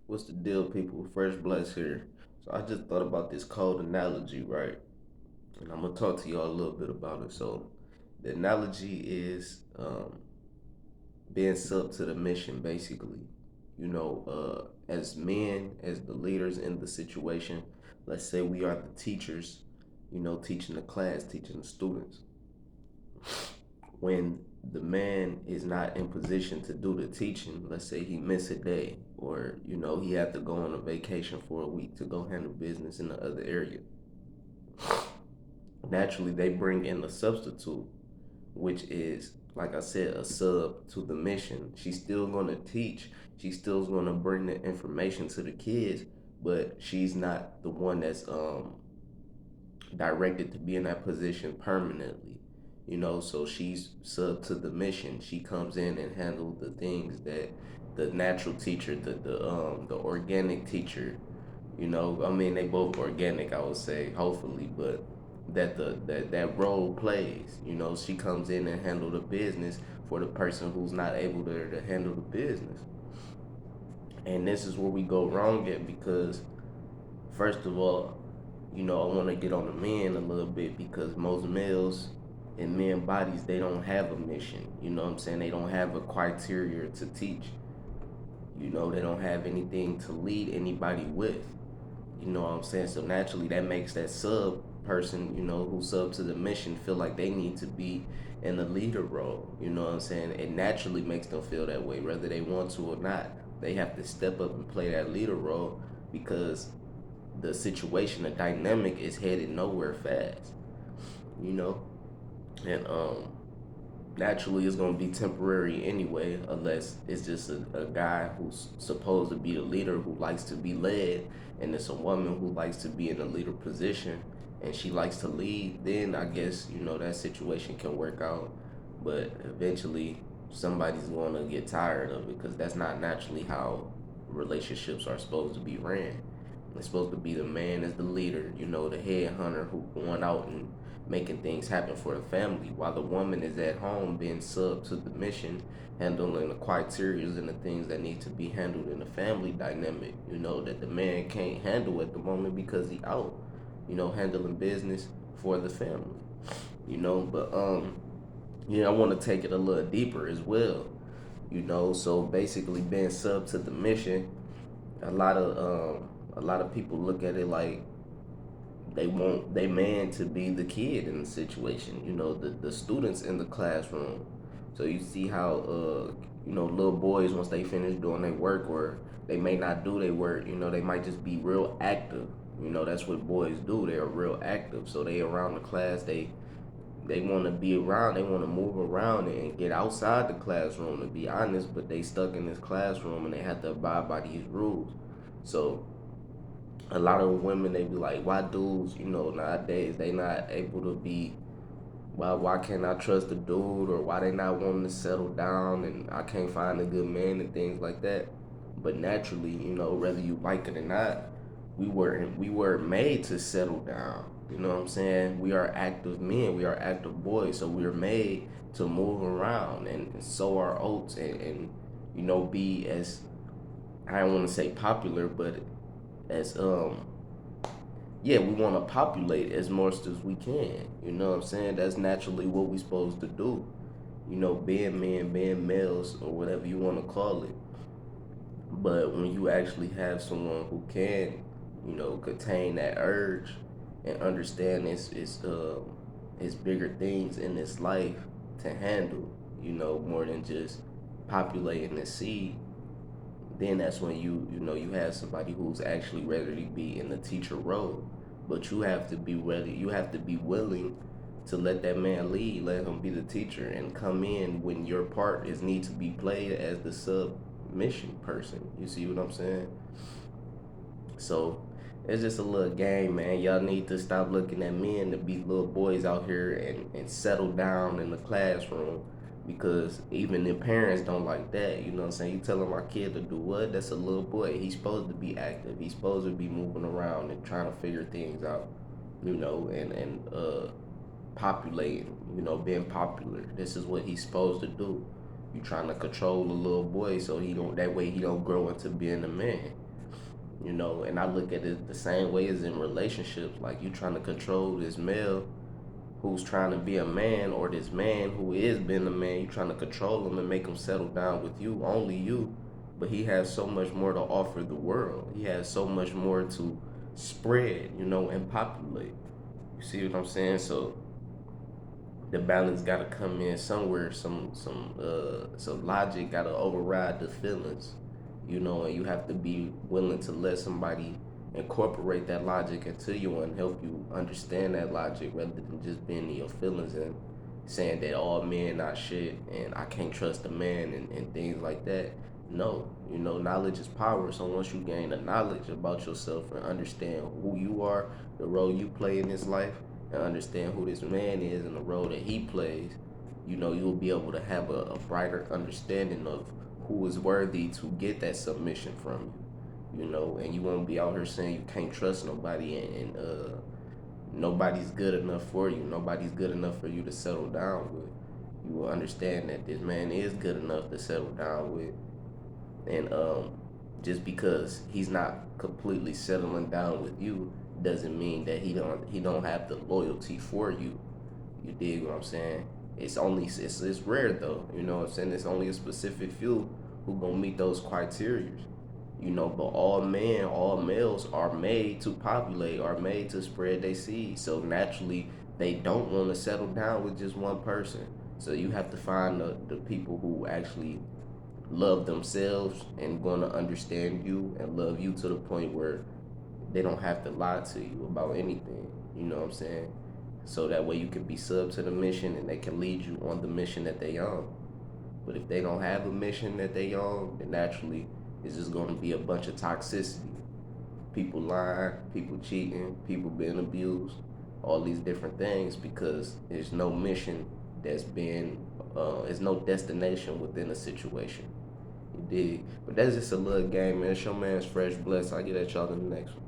What's the deal, people? Fresh Bless here. So I just thought about this cold analogy, right? And I'm gonna talk to y'all a little bit about it. So the analogy is being sub to the mission, basically. As men, as the leaders in the situation, let's say we are the teachers, teaching the class, teaching the students. When the man is not in position to do the teaching, let's say he missed a day or he had to go on a vacation for a week to go handle business in the other area, naturally they bring in a substitute, which is, like I said, a sub to the mission. She's still going to teach, she's still going to bring the information to the kids, but she's not the one that's directed to be in that position permanently. So she's sub to the mission. She comes in and handles the things that the natural teacher, the organic teacher, I mean they both organic, I would say, hopefully, but that role plays. She comes in and handle the business for the person who's not able to handle the business. And this is where we go wrong at, because first of all, I want to get on the men a little bit, because most males and men bodies, they don't have a mission. You know what I'm saying? They don't have a criteria to teach. They don't have anything to lead anybody with. You know what I'm saying? So naturally, that makes that sub person, who sub to the mission, feel like they need to be in the leader role. You know what I'm saying? It naturally makes them feel that way, whether they want to or not. They have to step up and play that leader role, because the situation, the dynamic is headed nowhere fast, you know, and naturally it's gonna be temporary anyway, unless it's just a guy who's supposed to be the leader who likes to be led, and it's a woman who likes to be in a leader position and she likes to lead. Then I guess that situation can work out, but eventually somebody's going to get tired of it, because that's not naturally how relationships are supposed to be ran. It's supposed to be the man as the leader, the head hunter who going out and making things happen for the family, while the woman is at home being sub to the mission, handling the criterias and the things that need to be handled in the family dynamic, that the man can't handle at the moment because he out, handling business for the family. But I want to take it a little deeper as well. So basically being sub to the mission, a lot of people look at it like they want they man to be the kid in the situation, the students in the classroom. So you see how little boys, once they finish doing their work, or they may not do their work, they might just be real active. That's what boys do. They're real active. So they around the class, they want to be around, they want to move around and get outside the classroom, to be honest, but they stuck in this classroom and they have to abide by these rules. So a lot of women, they be like, why dudes, nowadays they not able to be, why can't I trust a dude, or why they not wanting to settle down, and I can't find a good man and things like that. But naturally, whether you like it or not, we were made to settle down. You know what I'm saying? We are active men, we are active boys, so we are made to move around and sow our oats, and be as, I don't want to say popular, but as yeah, we want to populate as much as we can. You know what I'm saying? That's naturally what we supposed to do. Being men, being males, or whatever you want to call it. But when you actually have someone who can, contain that urge and understand it's bigger things in this life to handle, more than just populating the seed, then that's when you have somebody who's actually ready to be in the teacher role. But you have to be ready, you have to be willing to let that man lead, let him be the teacher, and come in when your part is need to be played as the submission person. You see what I'm saying? So it's just a little game, man. Y'all need to stop looking at men to be little boys out here, and settle down in the classroom, because even the parents don't like that. You know what I'm saying? You telling my kid to do what? That's a little boy. He's supposed to be active. He's supposed to be moving around and trying to figure things out, and populating, being popular. This is what he's supposed to do. You trying to control the little boy so he don't, that way he don't grow into being a man. And I look at it the same way as in relationships. Like you trying to control this male who's trying to be a man, or this man who is being a man, you trying to control him and make him settle down with you, only you. But he has so much more to offer the world. He has so much more to spread, and populate. You see what I'm saying? So the balance got to come in somewhere. Some logic got to override the feelings, and you have to be willing to let somebody incorporate that logic into you and help you understand that logic, rather than just being in your feelings and saying that all men not shit and I can't trust a man, and things like that. No, knowledge is power. So once you gain the knowledge about yourself and understand who you are, the role you play in this life, and understand who this man is and the role that he plays, you'll be able to have a brighter understanding of who is worthy to get that submission from you, and you won't be out here saying you can't trust nobody, and nobody's good enough for you. Nobody's good enough for you to settle down with. You will understand that this man is good enough to settle down with, and just because he's not completely settling down with you doesn't mean that he don't have the loyalty for you. You dig what I'm saying? It's rare though. You know what I'm saying? It's only a specific few who gonna meet those criteria. But all males are made to populate, are made to spread their seed. So naturally, they don't want to settle down with just one person. So you have to find the people who actually love themselves and gonna understand you and love you to the point where they don't have to lie to you about anything. You know what I'm saying? So that way you can be sub to the mission and they can lead you on the mission that they on. But if they don't have a mission that they on, then naturally it's just gonna be a bunch of toxicity. People lying, people cheating, people being abused, all these different things because there's no mission that's been, there's no destination within a situation. You dig? But that's just a little game, man. It's your man's Fresh Bless. I'll get at y'all in the next one.